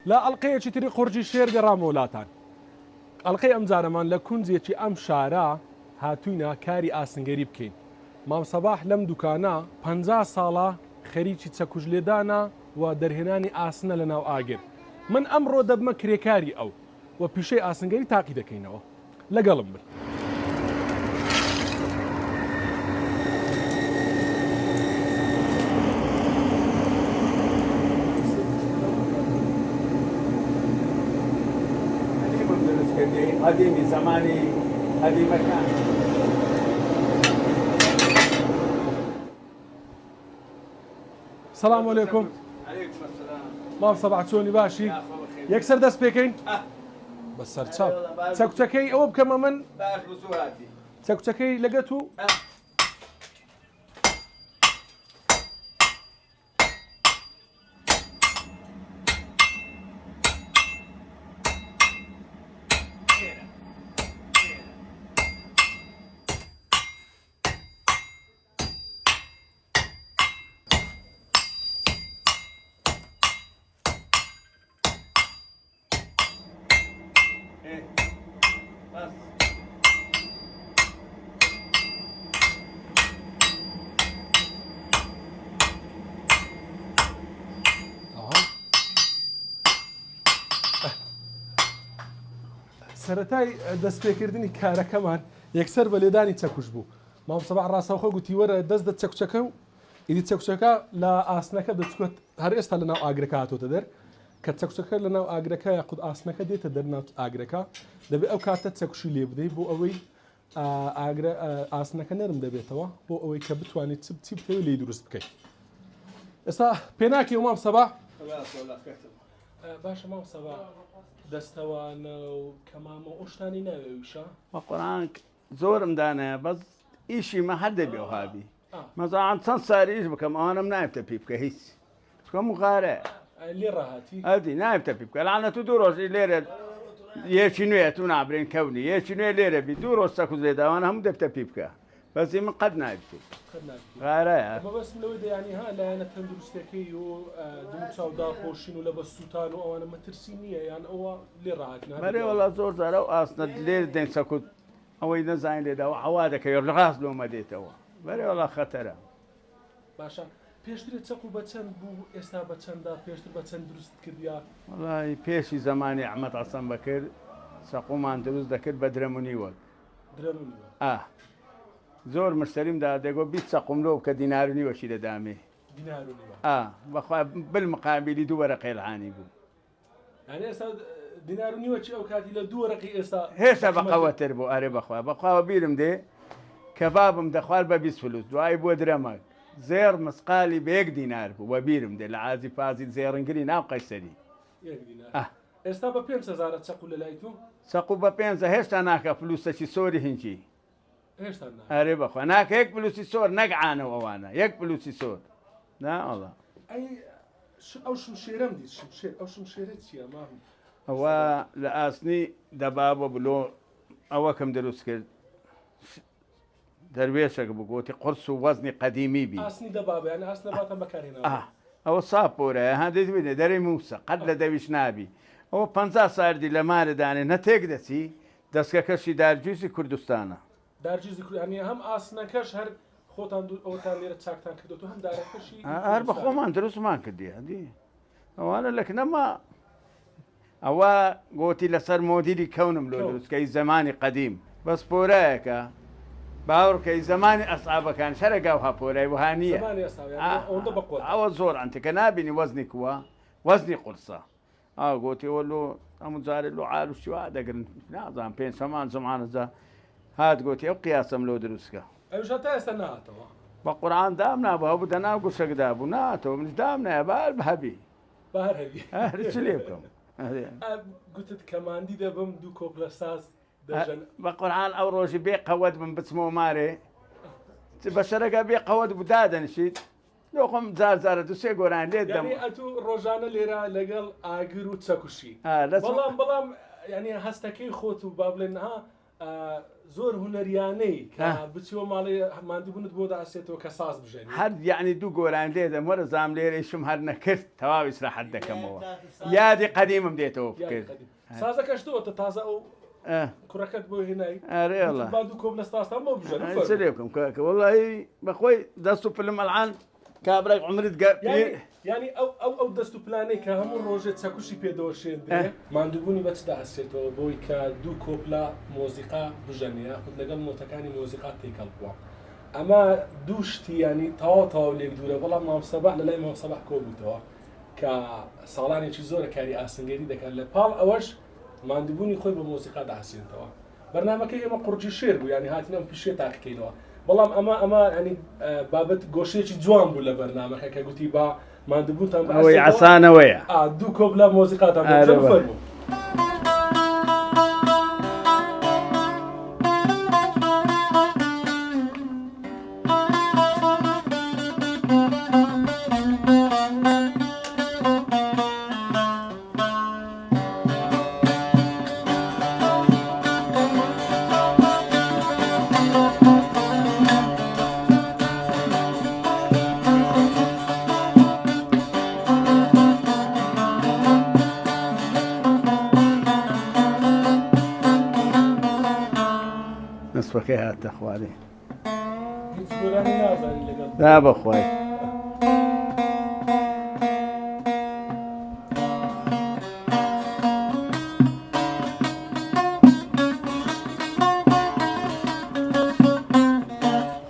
لا ئەڵلقەیەکی تری قورجی شێر گەڕام وڵاتان. ئەڵلقەی ئەم جارەمان لە کونجێکی ئەم شارە هاتووینە کاری ئاسنگەری بکەین. مام سەباح لەم دوکانە 50 ساڵە خەریکی چەکوژ لێدانە و دەرهێنانی ئاسنە لە ناو ئاگر. من ئەمڕۆ دەبمە کرێکاری ئەو و پیشەی ئاسنگەری تاقی دەکەینەوە. لەگەڵم بن. قديم زماني هذه مكان السلام عليكم. عليكم السلام. مام سەباح چۆنی باشی؟ یەکسەر دەست پێکەین بە سەرچاو چەکچەکەی ئەوە بکەمە من باش بسوهاتي چەکچەکەی لەگەت و بس سەرەتای دەستپێکردنی کارەکەمان یەکسەر بە لێدانی چەکوش بوو. مام سەباح ڕاستەوخۆ گوتی وەرە دەست دە چەکچەکە و ئیدی چەکچەکە لە ئاسنەکە دەچوت هەر ئێستا لە ناو ئاگرەکە هاتۆتە دەر کە چەکچەکە لە ناو ئاگرەکە یاخود ئاسنەکە دێتە دەرناو ئاگرەکە دەبێت ئەو کاتە چەکوشی لێ بدەیت بۆ ئەوەی ئاسنەکە نەرم دەبێتەوە بۆ ئەوەی کە بتوانیت چی بکەوی لی دروست بکەیت. ئێستا پێناکی و مام سەباح باشە مام سەباح دەستەوانە و کەمامە ئۆشتانی ناوێویشە وقرآن زورم دانه بس إشي ما حد بيوهابي مثلا چەند ساری إيش بكم أنا منايبته بيبكه هيك بكم مغارة لێ ڕاهاتی هذه نايبته بيبكه لعنة دوروش ليرة يشنوية تنابرين كوني يشنوية ليرة بدوروش سكوز ليدا وأنا هم دبته بيبكه بس من قد نايبته غارة بەس لەوەی دەیانی ها لایەنە تەندروستەکەی و دم چاودا خۆشین و لە بە سووتان و ئەوانە مەترسی نییە یان ئەوە لێ ڕاهاتن بري والله زور زارو أصلا لير دين سكوت أو ينزعين ليدا وعوادك يرغاز لو ما ديتوا بري والله خطرة باشە پێشترێت چەق و بەچەند بوو ئێستا بەچەنددا پێشتر بەچەند دروست کردیا والله بيشي زماني أحمد عصام بكر سقومان دروز ذكر بدرموني وقت درەمونیوە زور مشتريم دا دقو بيت سقوم لو كدينارني وشي دامي دینارونیوە بخوا بالمقابل دو ورقي العاني بو یعنی ئێستا دینارونیوە چی ئەو کاتی لە دوو وەرەقی ئێستا هيسا بقوة تربو أري بخوا بيرم دي كبابم دخوال ببيس فلوس دواي بو درمك زير مسقالي بيك دينار بو وبيرم دي العازي فازي زير انقري ناو قيسري یەک دینار ئێستا بە 5,000 چەق و لە لای تۆ سقو ببينزا هيستا ناكا فلوسا شي سوري هنجي هێشتا أري بخوا ناك هيك فلوسي سور نقعانا وانا هيك فلوسي سور لا والله ئەی ئەو شمشێرەم دیت شمشێر ئەو شمشێرە چییە ماهم هو لأسني دبابة بلو أو كم دروس كده درويشك بقولتي قرص وزني قديمي بي ئاسنی دەبابە یعنی ئاسنە باتەن بەکارهێناوە أو صابورة هذا تبين دري موسى قد لدويش نابي أو 50 ساردي لما رداني نتيق دسي دسكا كشي دار جوزي كردستانا دارجیزی کرد یعنی هەم ئاسنەکەش هەر خۆتان ئەوتان لێرە چاکتان کردو هەم دارەکەشی أربع خومان دروس ما كدي هذه وأنا لك نما أو قوتي لصار موديلي كونم لو دروس كي زماني قديم بس بوراك باور كي زماني أصعب كان شرقة وهابوراي وهانية زمانی ئێستا یعنی ئەوەندە بەقوت أو زور أنت كنابني وزني كوا وزني قرصة قوتي ولو أمزاري له عالو شو هذا قرن نعم بين سمان سمان ذا هاد قوتي أو قياسم لو دروسك ئەوش هەتا ئێستا نهاتەوە بقرآن دامنا بها بدنا قصة دابو ناتو مش دامنا يا بال بهبي بەهەر هەوی رسليكم گوتت کەماندی دەبم دوو کۆپلە ساز دەژەن بقرآن أو روجي بي قود من بسمو ماري بشرقة بي قود بدادا نشيد لو قم زار دوسي قرآن ليه دم یعنی ئەتوو ڕۆژانە لێرە لەگەڵ ئاگر و چەکوشی لازم بەڵام یعنی هەستەکەی خۆت و با بڵێن ها زۆر هونەریانەی کە بچیوە ماڵی مادیبوونت بۆ دەئەسێتەوە کە ساز بژێنی هەر یعنی دوو گۆران لێدەم وەرە زام لێرەیشم هەر نەکرد تەواوی سراحەت دەکەمەوە یادی قەدیمم دێتەوە بکرد سازەکەش تۆتە تازە ئەو کوڕەکەت بۆ هێنایی ئەرێڵە با دوو کۆب لە ستاستان بۆ بژێن سرێ بکەم کاکە وەڵی بەخۆی دەست و پلم ئەلعان کابرای عمرت ینی ئەو دەست و پلانەی کە هەموو ڕۆژێت چەکوشی پێدەوەشێندرێ ماندووبوونی بەچ دەهەسێتەوە بۆی کە دوو کۆپلا مۆزیقا بژەنە خود لەگەڵ نۆتەکانی مۆزیقات تێکەڵ بووە ئەمە دوو شتی ینی تەواو لێک دوورە بەڵام مامسەباح لە لای مامسەباح کۆ بووتەوە کە ساڵانێکی زۆرە کاری ئاسنگێری دەکات لە پاڵ ئەوەش ماندووبوونی خۆی بە مۆزیقا دەهەسێنەوە بەرنامەکەی ئێمە قورجی شێر بوو ینی هاتینەم پیشێ تاقیکەینەوە بەڵام ئەمە ینی بابەت گۆشەیەکی جوان بوو لە بەرنامەکە کە گوتی با ماندووبووتان ئەوەی عسانەوەیە دوو کۆبلا مۆزیقاتان فەرموو نسبەکەی هاتە خوارێ هیچ گۆرانی نازانی لەگەڵ دا بەخوای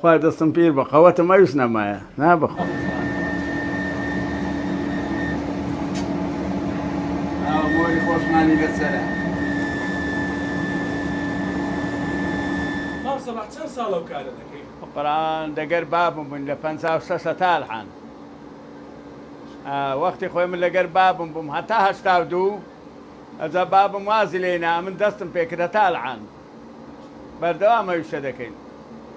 خوای دەستم پیر بە قەوەتە مەویست نەمایە نا بەخوا مۆری خۆشمانی لەسەرە چەند ساڵە و کارە دەکەی قڕان دەگەر بابم بوون لە 56 تاڵحان وەختی خۆی من لەگەر بابم بووم هەتا 82 ئەجا بابم وازی لێنا من دەستم پێکرە تاڵحان بەردەوامەویشە دەکەین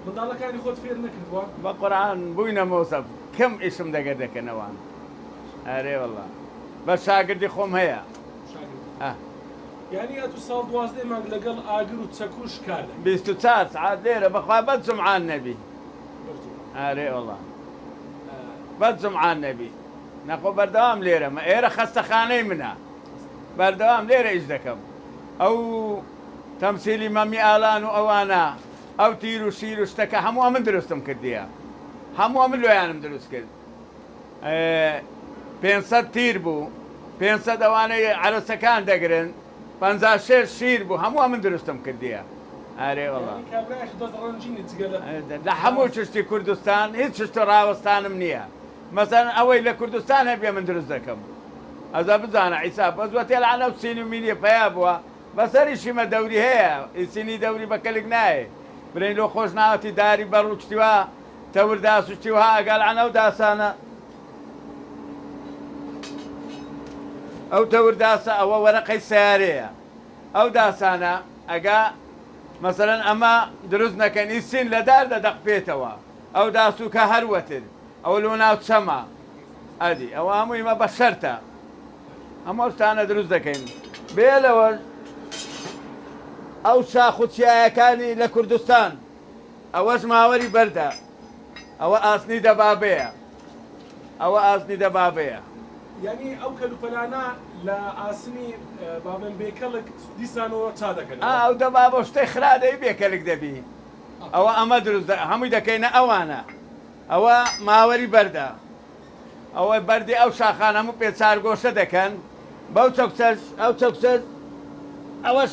منداڵەکانی خۆت فێر نەکردووە بە قورآن بووینە مۆسەف کەم ئیشم دەگەر دەکەنەوان ئەرێ وەڵڵا بە شاگردی خۆم هەیە یعنی ئەتو ساڵ 12 مانگ لەگەڵ ئاگر و چەکوش کار 24 ساعات لێرە بەخوا بەد جومعان نەبی ئەرێ وەڵڵا بەد جومعان نەبی نەخۆ بەردەوام لێرەمە ئێرە خەستەخانەی منە بەردەوام لێرە ئیش دەکەم ئەو تەمسیلی مەمی ئالان و ئەوانە ئەو تیر و شیر و شتەکە هەموو من دروستم کردیە هەموو من لۆیانم دروست کرد 500 تیر بوو 500 ئەوانەی عەرەسەکان دەگرن 56 شیر بوو هەموو من دروستم کردیە ئارێ وەڵڵا لە هەموو چشتی کوردستان هیچ شتە ڕاوەستانم نییە مەسەن ئەوەی لە کوردستان هەبێ من دروست دەکەم ئەزا بزانە عیسا بەزوە تێلعانە و سینی و میلیە پیا بووە بەسەریشیمە دەوری هەیە ئیسینی دەوری بەکەلێک نایە برین لۆ خۆش ناوەتی داری بەڕووکتیوە تەوردا سوشتیوها ئەگەڵعانە و داسانە ئەو تەورداسە ئەوە وەرەقەی سیارەیە ئەو داسانە ئەگا مەسەرەن ئەمە دروست نەکەن ئیسین لە دار دەدەقپێتەوە ئەو داسووکە هەروەتر ئەو لۆ ناو چەمە ئەدی ئەوە هەموویمە بە شەرتە ئەمە شتانە دروست دەکەین بێلەوە ئەو شاخوچیایەکانی لە کوردستان ئەوەش ماوەری بەردە ئەوە ئاسنی دەبابەیە ئەوە ئاسنی دەبابەیە یعنی ئەو کەلوپەلانە لە ئاسنی بابن بێکەڵک دیسانەوە چا دەکەن ئەو دەبا بۆ شتەی خرادەی بێکەلک دەبی ئەوە ئەمە دروست هەمووی دەکەینە ئەوانە ئەوە ماوەری بەردە ئەوە بەردی ئەو شاخان هەموو پێچار گۆشە دەکەن بەو چەکسەر ئەو چەکسەر ئەوەش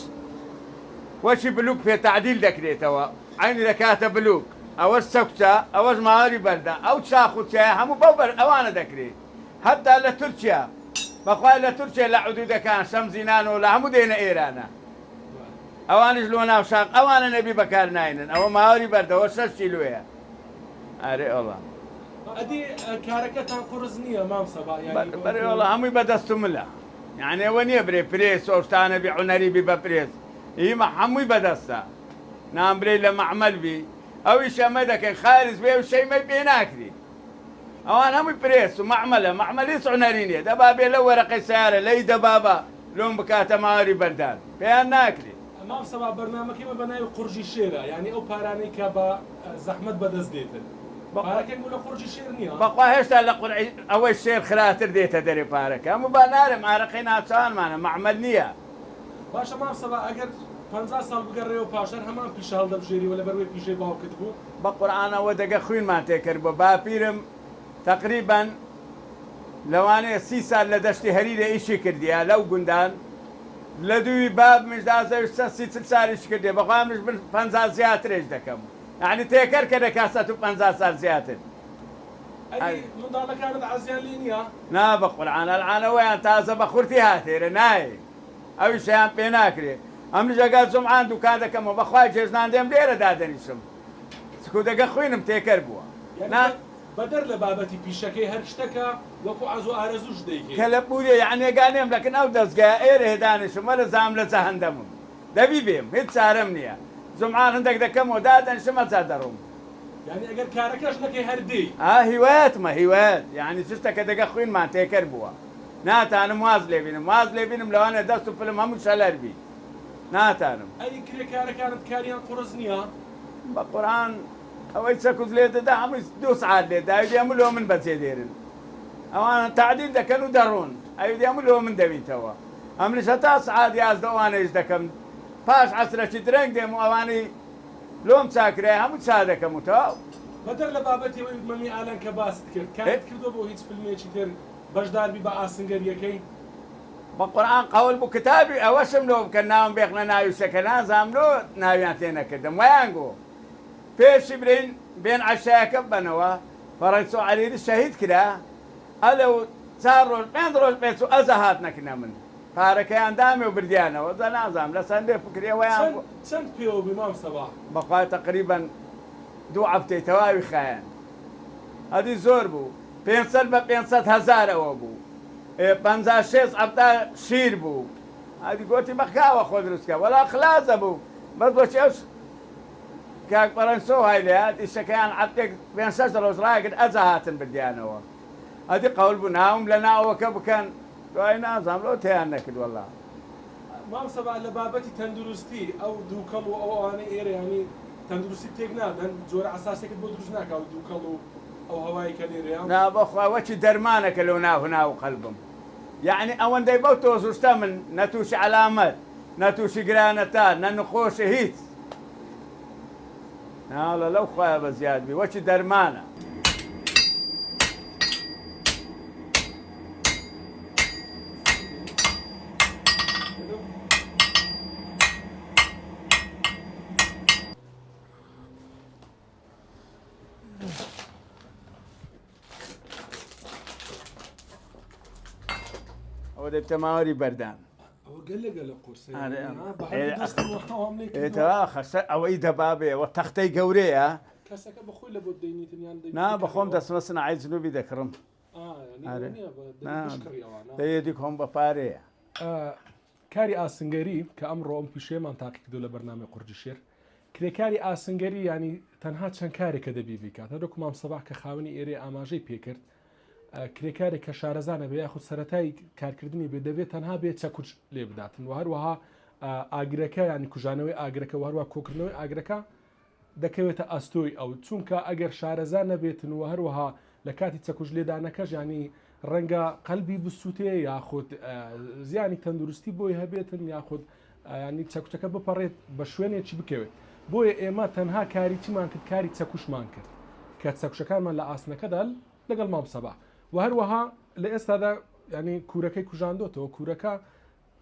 وەشی بلوک پێ تعدیل دەکرێتەوە عینی دەکاتە بلوک ئەوەش چەکچە ئەوەش ماوەری بەردە ئەو چاخوچایە هەموو بەو بەر ئەوانە دەکرێت هەتا لە تورکیا بەخوای لە تورکیا لە حودودەکان شەمزینانەوە لە هەموو دێنە ئێرانە ئەوانش لۆ ناو شاق ئەوانە نەبی بەکار ناینن ئەوە ماوەری بەردەوە 6 کیلۆیە ئارێ ئەوڵا ئەدی کارەکەتان قورس نییە مامسەبا بەرێ وەڵا هەمووی بەدەست و ملە یعنی ئەوە نییە برێ پرێس ئەوشتانە بی عونەری بی بە پرێس ئیمە هەمووی بەدەستە نامبرێ لە مەعمەل بی ئەویش ئەمە دەکەن خارج بێ و شەیمەی پێ ناکری ئەوان هەمووی پرێس و مەعمەلی عونەری نییە دەبا بێ لە وەرەقەی سیارە لەی دەبابە لۆم بکاتە ماوەری بەردان پێیان ناکری مام سەبا بەرنامەکەمە بە ناوی قورجی شێرە یعنی ئەو پارانەی کە بە زەحمەت بەدەست دێتن پارەکەی بوو لە قورجی شێر نییە بەخوا هێشتا لە قورعی ئەوەی شێر خراتر دێتە دەرێ پارەکە هەموو با نارم ئارەقەی ناوچانمانە معمەل نییە باشە مام سەبا ئەگەر 50 ساڵ بگەڕێەوە پاشەر هەمان پیشە هەڵدەبژێریوە لەبەروەی پیشەی باوکت بوو بە قورعانەوە دەگە خوێنمان تێکرد بۆ باپیرم تقریبا لەوانەیە 30 سال لە دەشتی هەریرە ئیشی کردیە لەو گوندان لە دووی باب مژدازەویستە 30 سالیش کردێ بەخوا مش بن 50 زیاترێش دەکەم یعنی تێکەر کە دەکا 150 سال زیاتر ئەی منداڵەکانت عەزیان لێ نییە نا بە قورعانە العانەوەیان تازە بە خورتی هاتێرە نایە ئەوی شەیان پێ ناکرێت ئەم ژەگات جمعان دوکان دەکەمەوە بەخوای جێژنان دێم لێرە دادەنیشم سکو دەگە خوێنم تێکەر بووە بەدەر لە بابەتی پیشەکەی هەر شتەکە وەکو ئازۆ ئارەزوش دەیکەیت کە لە پورێ یعنێگانێم لەکن ئەو دەستگای ئێرە هێدانشم وەرە زام لە جەهەندەمم دەبی بێم هیچ چارەم نییە جمعان هەندێک دەکەمەوە دادەنیشم ئەجا دەڕۆم یعنی ئەگەر کارەکەش نەکەی هەردەی هیوایەتمە هیوایەت یعنی شتەکە دەگە خوێنمان تێکەر بووە ناتانم واز لێبینم واز لێبینم لەوانێ دەست و پلم هەموو شەلەر بی ناتانم ئەی کرێکارەکانت کاریان قڕز نییە بە قورعان ئەوەی چەکوت لێ دەدا هەمووی 2 سعات لێ داوی هەموو لۆ من بەجێ دێرن ئەوان تعدیل دەکەن و دەڕۆن ئەوی هەموو لۆ من دەبیتەوە ئەمریش هەتا سعات 11 ئەوانەیش دەکەم پاش عەسرەکی درەنگ دێم و ئەوانەی لۆم چاکرای هەموو چا دەکەم و تەواو بەدەر لە بابەتی ئەوەی مەمی ئالان کە باست کرد کارت کردو بۆ هیچ فیلمێکی تر بەشداربی بە ئاسنگەریەکەی بە قورعان قەول بوو کتابی ئەوەشم لۆ بکە ناوم بێخنە ناوی شەکە نازام لۆ ناویان تێ نەکردم ویان گۆ پێشی برین بێن عەشایەکە بنەوە فەڕەنسۆ عەلیری شەهید کرا ئەلە و 4 ڕۆژ 5 ڕۆژ پێچ و ئەزە هات نەکنە من پارەکەیان دامێ و بردیانەوە دە نازام لە سەندێ فکرێ ویان چەند پێوە بی مام سەبا بەخوای تقریبا 2 هەفتەی تەواوی خایەن ئەدی زۆر بوو 500 بە 500 هەزارەوە بوو 56 هەفتە شیر بوو ئەدی گوتی بەخاوە خۆ دروستکە وەڵا خلازە بوو بەس بۆچی ئەوش کاک پەرەنسۆ های لێهات ئیشەکەیان عەفتێک 5 ڕۆژ ڕاگرت ئەجا هاتن بردیانەوە ئەدی قەول بوو ناوم لە ناوەکە بکەن دوای نازام لۆ تێیان نەکرد وەڵا مام سەبا لە بابەتی تەندروستی ئەو دووکەڵ و ئەو ئەوانەی ئێرە ینی تەندروستی تێک نادەن جۆرە ئەساسێکت بۆ دروست ناکە و دووکەڵ و ئەو هەوایی کە لێرەیان نا بەخوا وەچی دەرمانەکە لەو ناو قەلبم یعنی ئەوەندەی بەو تۆزوشتە من نەتووشی علامەت نەتووشی گرانەتان نەنخۆشی هیچ ناڵە لەو خوایە بە زیادبی وەچی دەرمانە ئەوە دەبتە ماوەری بەردان ئەوە گەلە گەلە قورسە خەسە ئەوەی دەبابێەوە تەختەی گەورەیە کەسەکە بەخۆی لە بۆ دەینیتنیان نا بەخۆم دەسمە سنعی جنوبی دەکڕم دەیەدی خۆم بە پارەیە کاری ئاسنگەری کە ئەمڕۆ ئەم پیشێمان تاقی کردو لە بەرنامەی قورجی شێر کرێکاری ئاسنگەری ینی تەنها چەند کارێکە دەبی بیکات هەروەکو مام سەباح کە خاوەنی ئێرێ ئاماژەی پێکرد کرێکارێک کە شارەزانە بێ یاخود سەرەتای کارکردنی بێ دەبێت تەنها بێت چەکوچ لێ بداتن و هەروەها ئاگرەکە ینی کوژانەوەی ئاگرەکە و هەروە کۆکردنەوەی ئاگرەکە دەکەوێتە ئەستۆی ئەو چونکە ئەگەر شارەزان نەبێتن و هەروەها لە کاتی چەکوش لێدانەکەش ینی ڕەنگە قەلبی بسووتێ یاخود زیانی تەندروستی بۆی هەبێتن یاخود ینی چەکوچەکە بپەڕێت بە شوێنێکی بکەوێت بۆیە ئێمە تەنها کاری چیمان کرد کاری چەکوشمان کرد کە چەکوشەکانمان لە ئاسنەکەدا لەگەڵ مام سەباح و هەروەها لە ئێستادا ینی کوورەکەی کوژاندۆتەوە کوورەکە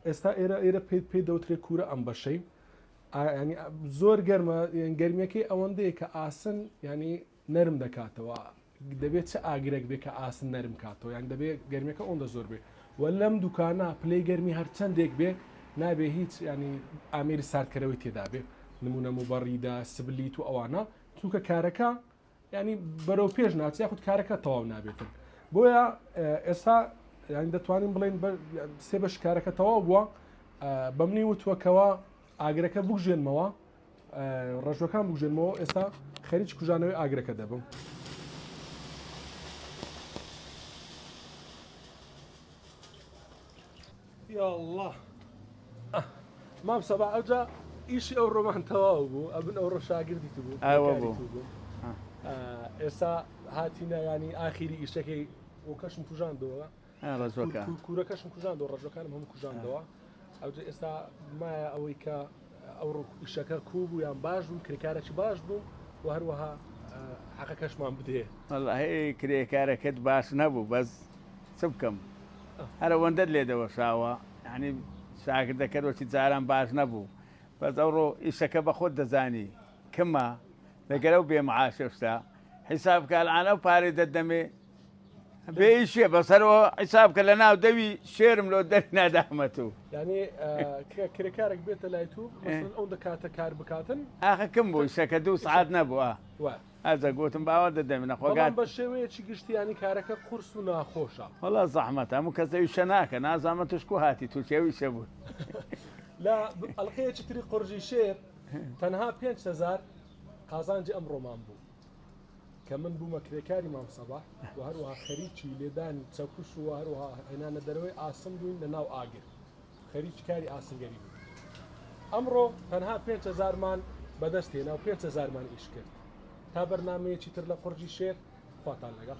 ئێستا ئێرە پێی دەوترێت کوورە ئەم بەشەی ینی زۆر گەرمە گەرمیەکەی ئەوەندەیە کە ئاسن ینی نەرم دەکاتەوە دەبێت چه ئاگرێک بێ کە ئاسن نەرم کاتەوە یان دەبێت گەرمیەکە ئەوەندە زۆر بێ و لەم دوکانە پلەی گەرمی هەر چەندێک بێ نابێ هیچ ینی ئامێری ساردکەرەوەی تێدا بێ نمونە موبەڕیدا سبلیت و ئەوانە چونکە کارەکە ینی بەرەو پێش ناچ یاخود کارەکە تەواو نابێتن بۆیە ئێستا ینی دەتوانین بڵێن سێ بەش کارەکە تەواو بووە بەمنی وتوەکەوە ئاگرەکە بگژێنمەوە ڕەشوەکان بگژێنمەوە ئێستا خەریکی کوژانەوەی ئاگرەکە دەبم یا الله مام سەباح ئەوجا ئیشی ئەو ڕۆمان تەواو بوو ئەبن ئەو ڕۆ شاگردی تو بوو ئەوە کاری بوو. تو بوو. ئێستا هاتیینە ینی ئاخیری ئیشەکەی بۆ کەشم کوژاندەوە ڕزۆکە کوورەکەشم کوژاندەوە ڕژەکانم هەموو کوژاندەوە ئەوجا ئێستا مایە ئەوەی کە ئەو ئیشەکە کوو بوو یان باش بوو کرێکارێکی باش بوو و هەروەها حەقەکەشمان بدێ والله هەیە کرێکارەکەت باش نەبوو بەس چ بکەم هەرە وەندەت لێ دەوەشاوە یعنی شاگردەکەەوەی جاران باش نەبوو بەس ئەوڕۆ ئیشەکە بە خۆت دەزانی کمە لەگەرە و بێمەعاشێشتا حیساب کالعانە و پارێ دەدەمێ بێشیە بەسەرەوە حیساب کە لە ناو دەوی شێرم لۆ دەری نادامەت و یعنی کرێکارێک بێتە لای تو ئەو دەکاتە کار بکاتن ئاخە کەم بوو شەکە 2 سعات نەبووە ئازە گوتم باوە دەدەمێنە خۆگات بە شێوەیەکی گشتیانی کارەکە قورس و ناخۆشە وڵا زەحمەت هەموو کەسەوی شە ناکە نازانمە توشک و هاتی تووشێوی شە بوو لە ئەڵلقەیەکی تری قورژی شێر تەنها 5,000 قازانجی ئەمڕۆمان بوو کە من بوومە کرێکاری مام سەباح و هەروەها خەریکی لێدانی چەکوش و هەروەها هێنانە دەرەوەی ئاسم بووین لە ناو ئاگر خەریکی کاری ئاسنگەری بوو ئەمڕۆ تەنها 5,000مان بەدەستێنا و 5,000مان ئیش کرد تا بەرنامەیەکی تر لە قورجی شێر خواتان لەگەڵ